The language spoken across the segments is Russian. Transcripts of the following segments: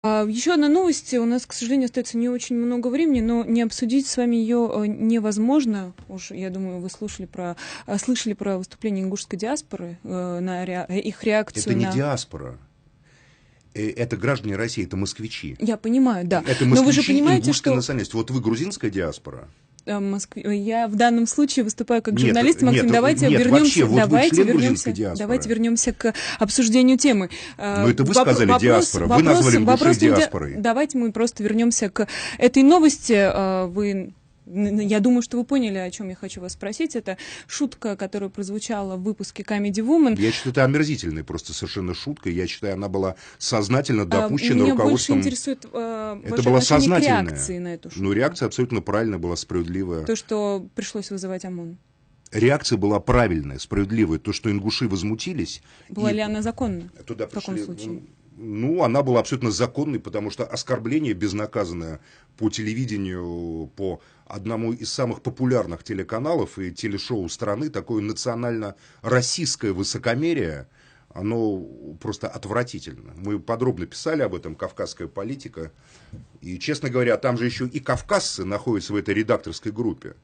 Еще одна новость. У нас, к сожалению, остается не очень много времени, но не обсудить с вами ее невозможно. Уж, я думаю, вы слышали про выступление ингушской диаспоры, их реакцию Это не диаспора. Это граждане России, это москвичи. Я понимаю, да. Это москвичи, но вы же понимаете, ингушской что национальности. Вот вы грузинская диаспора. Я в данном случае выступаю как журналист. Максим, давайте вернемся к обсуждению темы. Но это вы сказали диаспора, вы назвали ингушей диаспорой. Давайте мы просто вернемся к этой новости. Я думаю, что вы поняли, о чем я хочу вас спросить. Это шутка, которая прозвучала в выпуске Comedy Woman. Я считаю, это омерзительная просто совершенно шутка. Я считаю, она была сознательно допущена Меня руководством. Больше интересует это была сознательная реакции на эту шутку. Ну, реакция абсолютно правильная была, справедливая. То, что пришлось вызывать ОМОН. Реакция была правильная, справедливая. То, что ингуши возмутились. Была ли она законна в таком случае? Ну, она была абсолютно законной, потому что оскорбление безнаказанное по телевидению, по одному из самых популярных телеканалов и телешоу страны, такое национально-российское высокомерие, оно просто отвратительно. Мы подробно писали об этом, «Кавказская политика». И, честно говоря, там же еще и кавказцы находятся в этой редакторской группе,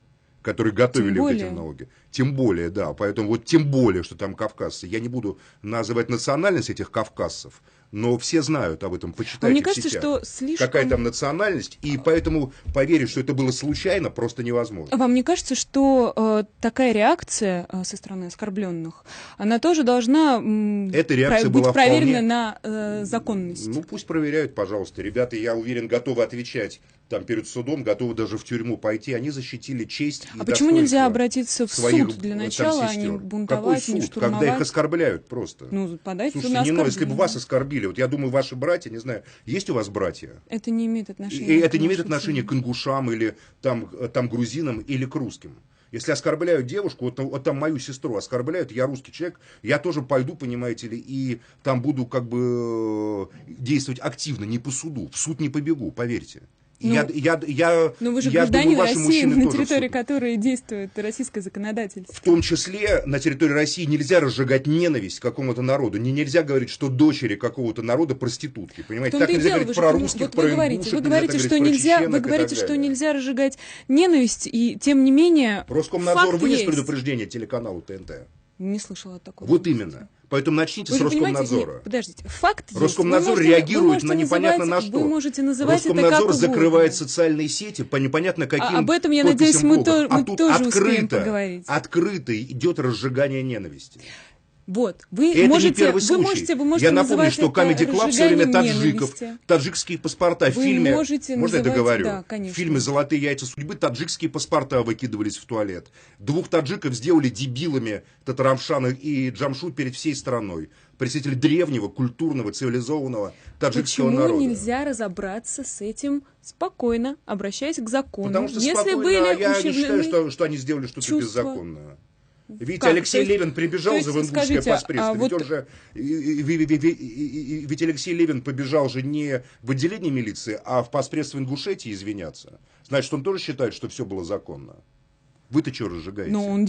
которые готовили вот эти налоги. Тем более, да. Поэтому вот тем более, что там кавказцы. Я не буду называть национальность этих кавказцев, но все знают об этом, почитайте мне кажется, в сетях, что слишком... какая там национальность, и поэтому поверить, что это было случайно, просто невозможно. Вам не кажется, что такая реакция со стороны оскорбленных, она тоже должна быть проверена на законность? Ну, пусть проверяют, пожалуйста. Ребята, я уверен, готовы отвечать там перед судом, готовы даже в тюрьму пойти. Они защитили честь и почему нельзя обратиться в суд для начала, а не бунтовать, не штурмовать? Когда их оскорбляют просто. Ну, подайте Слушайте, на оскорбление. Если бы вас оскорбили, вот я думаю, ваши братья, не знаю, есть у вас братья? Это не имеет отношения. И это не имеет отношения к ингушам или там грузинам или к русским. Если оскорбляют девушку, вот там мою сестру оскорбляют, я русский человек, я тоже пойду, понимаете ли, и там буду как бы действовать активно, не по суду, в суд не побегу, поверьте. Но вы же гражданин России, на территории которой действует российское законодательство. В том числе на территории России нельзя разжигать ненависть к какому-то народу. Нельзя говорить, что дочери какого-то народа проститутки. Понимаете, так нельзя говорить про русских, про ингушек, вы говорите, что нельзя разжигать ненависть, и тем не менее. Роскомнадзор вынес предупреждение телеканалу ТНТ. Не слышала такого. Вот именно. Поэтому начните с Роскомнадзора. Подождите, факт есть. Роскомнадзор реагирует на непонятно на что. Вы можете называть Роскомнадзор это как закрывает социальные сети по непонятно каким об этом, я надеюсь, мы тоже успеем поговорить. Открыто идет разжигание ненависти. Вот, вы можете Я напомню, что Comedy Club все время таджикские паспорта в фильме, можно я договорю? Да, в фильме «Золотые яйца судьбы» таджикские паспорта выкидывались в туалет. 2 таджиков сделали дебилами Татарамшана и Джамшут перед всей страной. Представители древнего, культурного, цивилизованного таджикского народа. Почему нельзя разобраться с этим спокойно, обращаясь к закону? Потому что я не считаю, что они сделали что-то беззаконное. Видите, Алексей Левин прибежал за ингушское поспресство. Ведь Алексей Левин побежал же не в отделение милиции, а в поспресство Ингушетии извиняться. Значит, он тоже считает, что все было законно. Вы-то что разжигаете? Но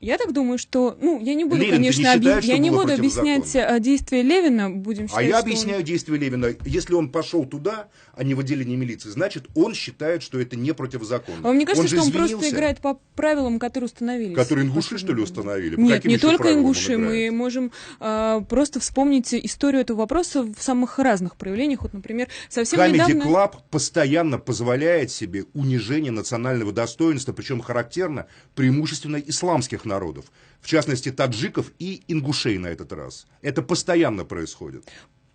я так думаю, что, я не буду, Левин, конечно, объяснять действия Левина, будем считать, я объясняю действия Левина. Если он пошел туда, а не в отделение милиции, значит, он считает, что это не противозаконно. А вам не кажется, что он просто играет по правилам, которые установились? Которые ингуши, что ли, установили? Нет, не только ингуши. Мы можем просто вспомнить историю этого вопроса в самых разных проявлениях. Вот, например, совсем недавно... Comedy Club постоянно позволяет себе унижение национального достоинства, причем характерно преимущественно исламских народов, в частности таджиков и ингушей на этот раз. Это постоянно происходит.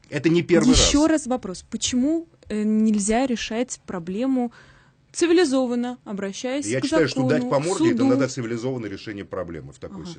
Это не первый раз. Еще раз вопрос. Почему нельзя решать проблему цивилизованно, обращаясь к закону, Я считаю, что дать по морде — это надо цивилизованное решение проблемы в такой ситуации.